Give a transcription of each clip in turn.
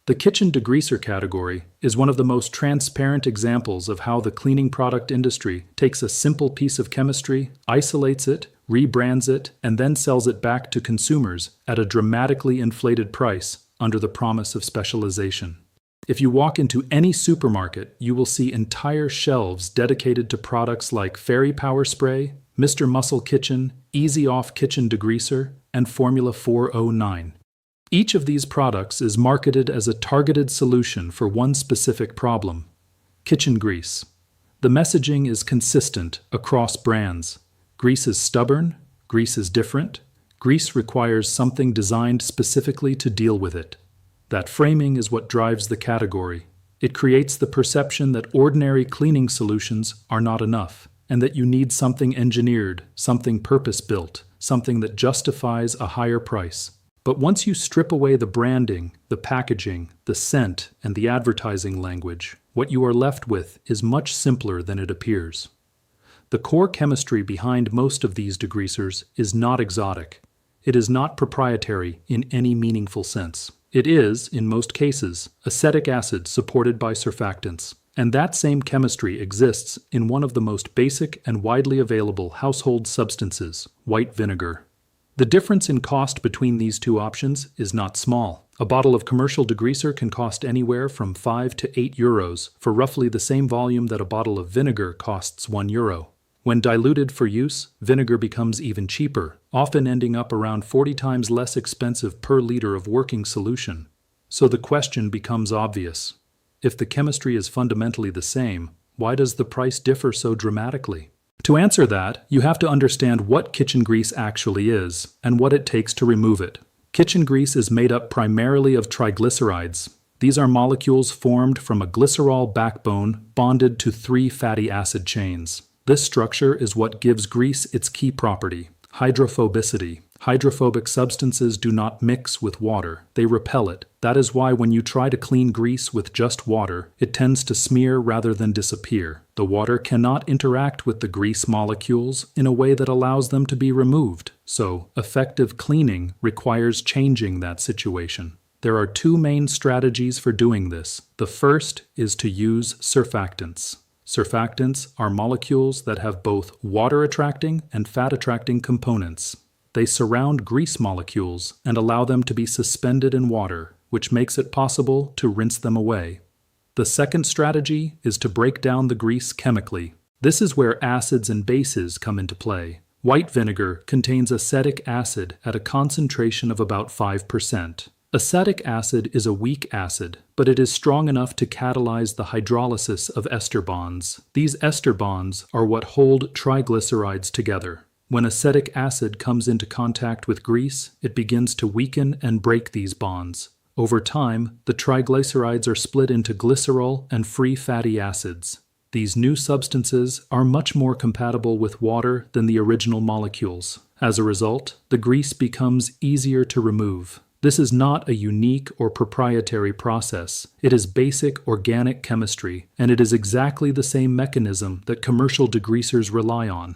The kitchen degreaser category is one of the most transparent examples of how the cleaning product industry takes a simple piece of chemistry, isolates it, rebrands it, and then sells it back to consumers at a dramatically inflated price under the promise of specialization. If you walk into any supermarket, you will see entire shelves dedicated to products like Fairy Power Spray, Mr. Muscle Kitchen, Easy Off Kitchen Degreaser, and Formula 409. Each of these products is marketed as a targeted solution for one specific problem: kitchen grease. The messaging is consistent across brands. Grease is stubborn, grease is different, grease requires something designed specifically to deal with it. That framing is what drives the category. It creates the perception that ordinary cleaning solutions are not enough, and that you need something engineered, something purpose-built, something that justifies a higher price. But once you strip away the branding, the packaging, the scent, and the advertising language, what you are left with is much simpler than it appears. The core chemistry behind most of these degreasers is not exotic. It is not proprietary in any meaningful sense. It is, in most cases, acetic acid supported by surfactants. And that same chemistry exists in one of the most basic and widely available household substances, white vinegar. The difference in cost between these two options is not small. A bottle of commercial degreaser can cost anywhere from 5 to 8 euros for roughly the same volume that a bottle of vinegar costs 1 euro. When diluted for use, vinegar becomes even cheaper, often ending up around 40 times less expensive per liter of working solution. So the question becomes obvious. If the chemistry is fundamentally the same, why does the price differ so dramatically? To answer that, you have to understand what kitchen grease actually is and what it takes to remove it. Kitchen grease is made up primarily of triglycerides. These are molecules formed from a glycerol backbone bonded to 3 fatty acid chains. This structure is what gives grease its key property: hydrophobicity. Hydrophobic substances do not mix with water, they repel it. That is why when you try to clean grease with just water, it tends to smear rather than disappear. The water cannot interact with the grease molecules in a way that allows them to be removed. So, effective cleaning requires changing that situation. There are 2 main strategies for doing this. The first is to use surfactants. Surfactants are molecules that have both water-attracting and fat-attracting components. They surround grease molecules and allow them to be suspended in water, which makes it possible to rinse them away. The second strategy is to break down the grease chemically. This is where acids and bases come into play. White vinegar contains acetic acid at a concentration of about 5%. Acetic acid is a weak acid, but it is strong enough to catalyze the hydrolysis of ester bonds. These ester bonds are what hold triglycerides together. When acetic acid comes into contact with grease, it begins to weaken and break these bonds. Over time, the triglycerides are split into glycerol and free fatty acids. These new substances are much more compatible with water than the original molecules. As a result, the grease becomes easier to remove. This is not a unique or proprietary process. It is basic organic chemistry, and it is exactly the same mechanism that commercial degreasers rely on.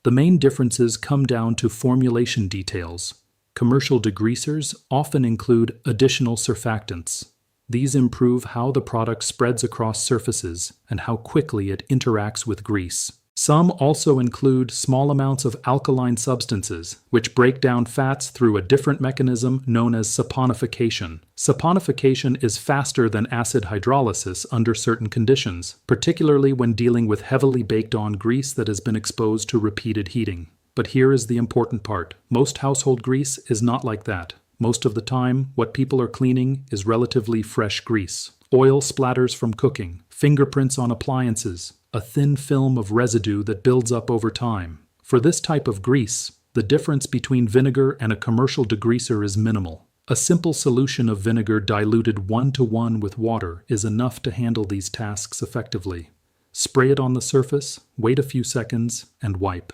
The main differences come down to formulation details. Commercial degreasers often include additional surfactants. These improve how the product spreads across surfaces and how quickly it interacts with grease. Some also include small amounts of alkaline substances, which break down fats through a different mechanism known as saponification. Saponification is faster than acid hydrolysis under certain conditions, particularly when dealing with heavily baked-on grease that has been exposed to repeated heating. But here is the important part. Most household grease is not like that. Most of the time, what people are cleaning is relatively fresh grease. Oil splatters from cooking, fingerprints on appliances, a thin film of residue that builds up over time. For this type of grease, the difference between vinegar and a commercial degreaser is minimal. A simple solution of vinegar diluted 1-to-1 with water is enough to handle these tasks effectively. Spray it on the surface, wait a few seconds, and wipe.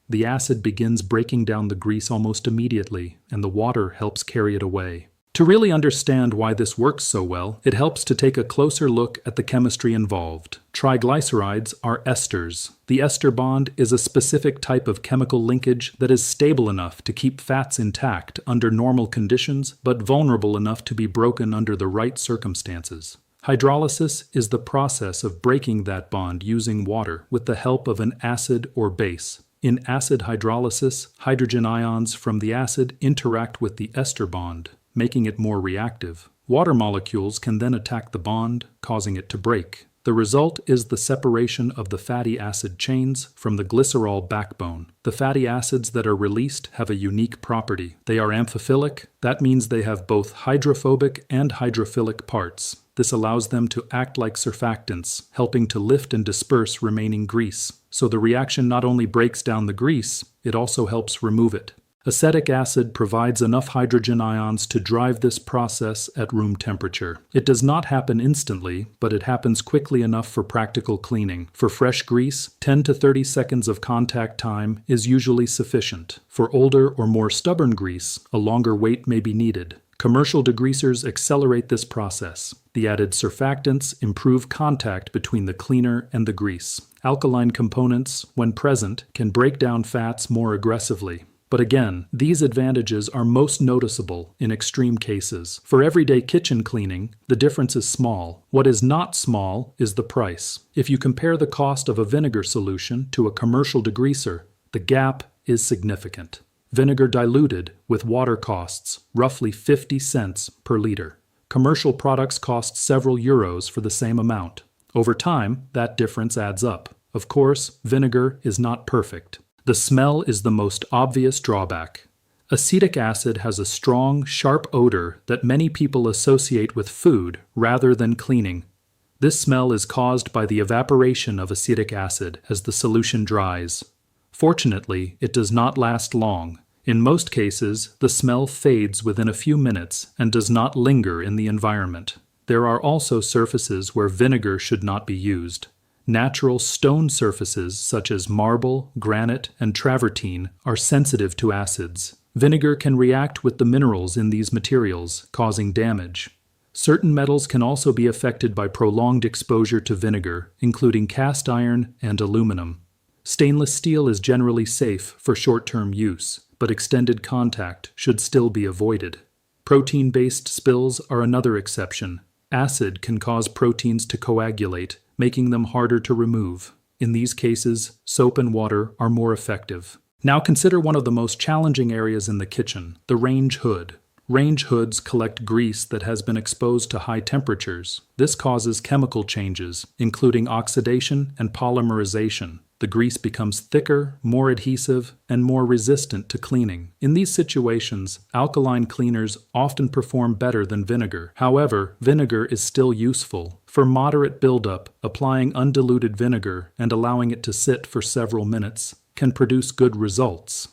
The acid begins breaking down the grease almost immediately, and the water helps carry it away. To really understand why this works so well, it helps to take a closer look at the chemistry involved. Triglycerides are esters. The ester bond is a specific type of chemical linkage that is stable enough to keep fats intact under normal conditions, but vulnerable enough to be broken under the right circumstances. Hydrolysis is the process of breaking that bond using water with the help of an acid or base. In acid hydrolysis, hydrogen ions from the acid interact with the ester bond, making it more reactive. Water molecules can then attack the bond, causing it to break. The result is the separation of the fatty acid chains from the glycerol backbone. The fatty acids that are released have a unique property. They are amphiphilic. That means they have both hydrophobic and hydrophilic parts. This allows them to act like surfactants, helping to lift and disperse remaining grease. So the reaction not only breaks down the grease, it also helps remove it. Acetic acid provides enough hydrogen ions to drive this process at room temperature. It does not happen instantly, but it happens quickly enough for practical cleaning. For fresh grease, 10 to 30 seconds of contact time is usually sufficient. For older or more stubborn grease, a longer wait may be needed. Commercial degreasers accelerate this process. The added surfactants improve contact between the cleaner and the grease. Alkaline components, when present, can break down fats more aggressively. But again, these advantages are most noticeable in extreme cases. For everyday kitchen cleaning, the difference is small. What is not small is the price. If you compare the cost of a vinegar solution to a commercial degreaser, the gap is significant. Vinegar diluted with water costs roughly 50 cents per liter. Commercial products cost several euros for the same amount. Over time, that difference adds up. Of course, vinegar is not perfect. The smell is the most obvious drawback. Acetic acid has a strong, sharp odor that many people associate with food rather than cleaning. This smell is caused by the evaporation of acetic acid as the solution dries. Fortunately, it does not last long. In most cases, the smell fades within a few minutes and does not linger in the environment. There are also surfaces where vinegar should not be used. Natural stone surfaces such as marble, granite, and travertine are sensitive to acids. Vinegar can react with the minerals in these materials, causing damage. Certain metals can also be affected by prolonged exposure to vinegar, including cast iron and aluminum. Stainless steel is generally safe for short-term use, but extended contact should still be avoided. Protein-based spills are another exception. Acid can cause proteins to coagulate, making them harder to remove. In these cases, soap and water are more effective. Now consider one of the most challenging areas in the kitchen, the range hood. Range hoods collect grease that has been exposed to high temperatures. This causes chemical changes, including oxidation and polymerization. The grease becomes thicker, more adhesive, and more resistant to cleaning. In these situations, alkaline cleaners often perform better than vinegar. However, vinegar is still useful. For moderate buildup, applying undiluted vinegar and allowing it to sit for several minutes can produce good results.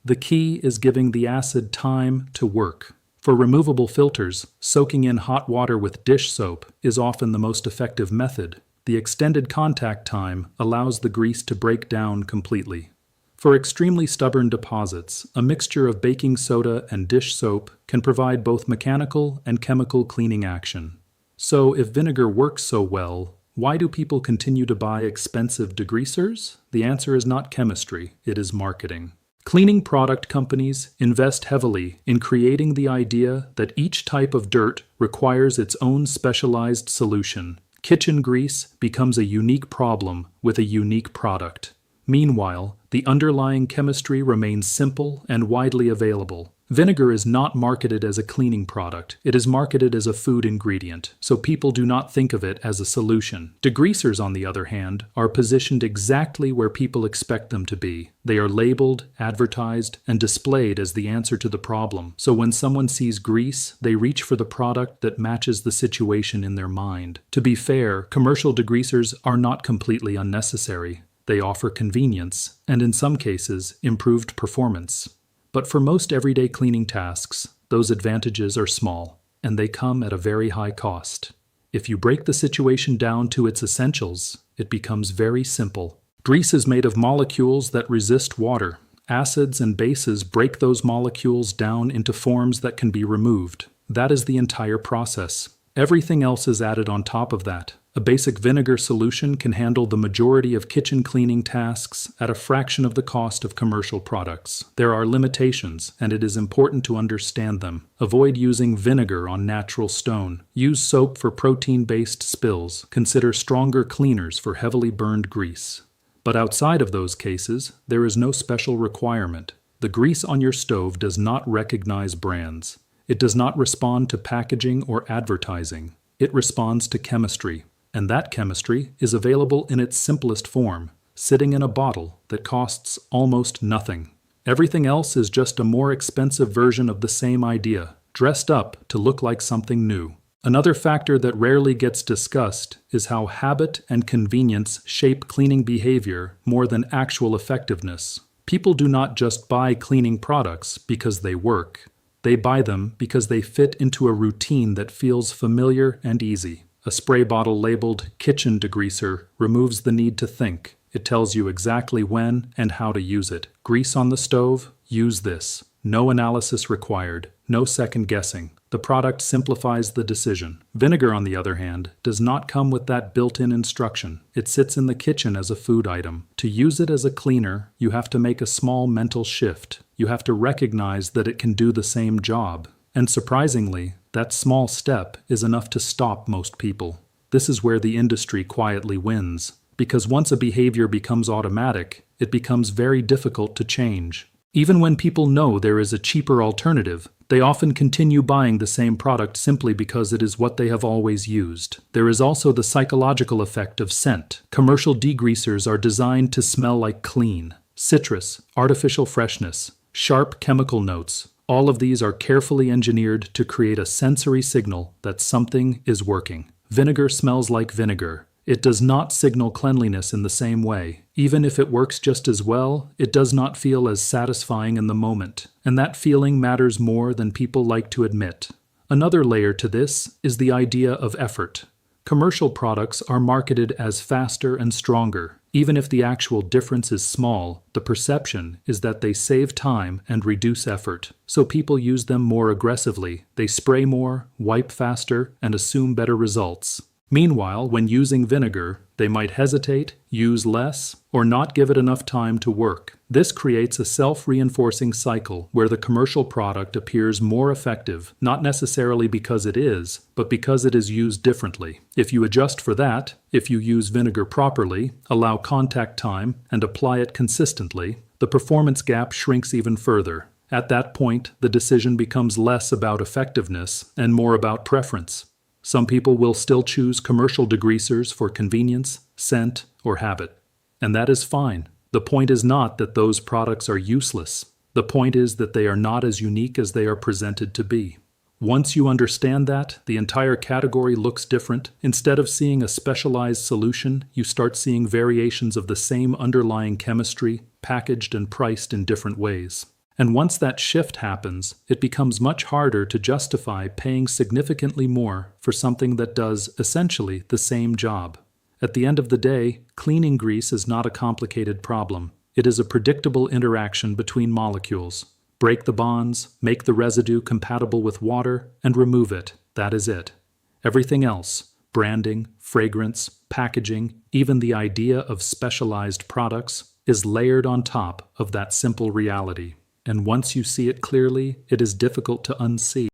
The key is giving the acid time to work. For removable filters, soaking in hot water with dish soap is often the most effective method. The extended contact time allows the grease to break down completely. For extremely stubborn deposits, a mixture of baking soda and dish soap can provide both mechanical and chemical cleaning action. So, if vinegar works so well, why do people continue to buy expensive degreasers? The answer is not chemistry, it is marketing. Cleaning product companies invest heavily in creating the idea that each type of dirt requires its own specialized solution. Kitchen grease becomes a unique problem with a unique product. Meanwhile, the underlying chemistry remains simple and widely available. Vinegar is not marketed as a cleaning product. It is marketed as a food ingredient, so people do not think of it as a solution. Degreasers, on the other hand, are positioned exactly where people expect them to be. They are labeled, advertised, and displayed as the answer to the problem. So when someone sees grease, they reach for the product that matches the situation in their mind. To be fair, commercial degreasers are not completely unnecessary. They offer convenience, and in some cases, improved performance. But for most everyday cleaning tasks, those advantages are small, and they come at a very high cost. If you break the situation down to its essentials, it becomes very simple. Grease is made of molecules that resist water. Acids and bases break those molecules down into forms that can be removed. That is the entire process. Everything else is added on top of that. A basic vinegar solution can handle the majority of kitchen cleaning tasks at a fraction of the cost of commercial products. There are limitations, and it is important to understand them. Avoid using vinegar on natural stone. Use soap for protein-based spills. Consider stronger cleaners for heavily burned grease. But outside of those cases, there is no special requirement. The grease on your stove does not recognize brands. It does not respond to packaging or advertising. It responds to chemistry. And that chemistry is available in its simplest form, sitting in a bottle that costs almost nothing. Everything else is just a more expensive version of the same idea, dressed up to look like something new. Another factor that rarely gets discussed is how habit and convenience shape cleaning behavior more than actual effectiveness. People do not just buy cleaning products because they work. They buy them because they fit into a routine that feels familiar and easy. A spray bottle labeled kitchen degreaser removes the need to think. It tells you exactly when and how to use it. Grease on the stove? Use this. No analysis required. No second guessing. The product simplifies the decision. Vinegar, on the other hand, does not come with that built-in instruction. It sits in the kitchen as a food item. To use it as a cleaner, you have to make a small mental shift. You have to recognize that it can do the same job. And surprisingly, that small step is enough to stop most people. This is where the industry quietly wins. Because once a behavior becomes automatic, it becomes very difficult to change. Even when people know there is a cheaper alternative, they often continue buying the same product simply because it is what they have always used. There is also the psychological effect of scent. Commercial degreasers are designed to smell like clean. Citrus, artificial freshness, sharp chemical notes. All of these are carefully engineered to create a sensory signal that something is working. Vinegar smells like vinegar. It does not signal cleanliness in the same way. Even if it works just as well, it does not feel as satisfying in the moment. And that feeling matters more than people like to admit. Another layer to this is the idea of effort. Commercial products are marketed as faster and stronger. Even if the actual difference is small, the perception is that they save time and reduce effort. So people use them more aggressively. They spray more, wipe faster, and assume better results. Meanwhile, when using vinegar, they might hesitate, use less, or not give it enough time to work. This creates a self-reinforcing cycle where the commercial product appears more effective, not necessarily because it is, but because it is used differently. If you adjust for that, if you use vinegar properly, allow contact time, and apply it consistently, the performance gap shrinks even further. At that point, the decision becomes less about effectiveness and more about preference. Some people will still choose commercial degreasers for convenience, scent, or habit. And that is fine. The point is not that those products are useless. The point is that they are not as unique as they are presented to be. Once you understand that, the entire category looks different. Instead of seeing a specialized solution, you start seeing variations of the same underlying chemistry, packaged and priced in different ways. And once that shift happens, it becomes much harder to justify paying significantly more for something that does essentially the same job. At the end of the day, cleaning grease is not a complicated problem. It is a predictable interaction between molecules. Break the bonds, make the residue compatible with water, and remove it. That is it. Everything else, branding, fragrance, packaging, even the idea of specialized products, is layered on top of that simple reality. And once you see it clearly, it is difficult to unsee.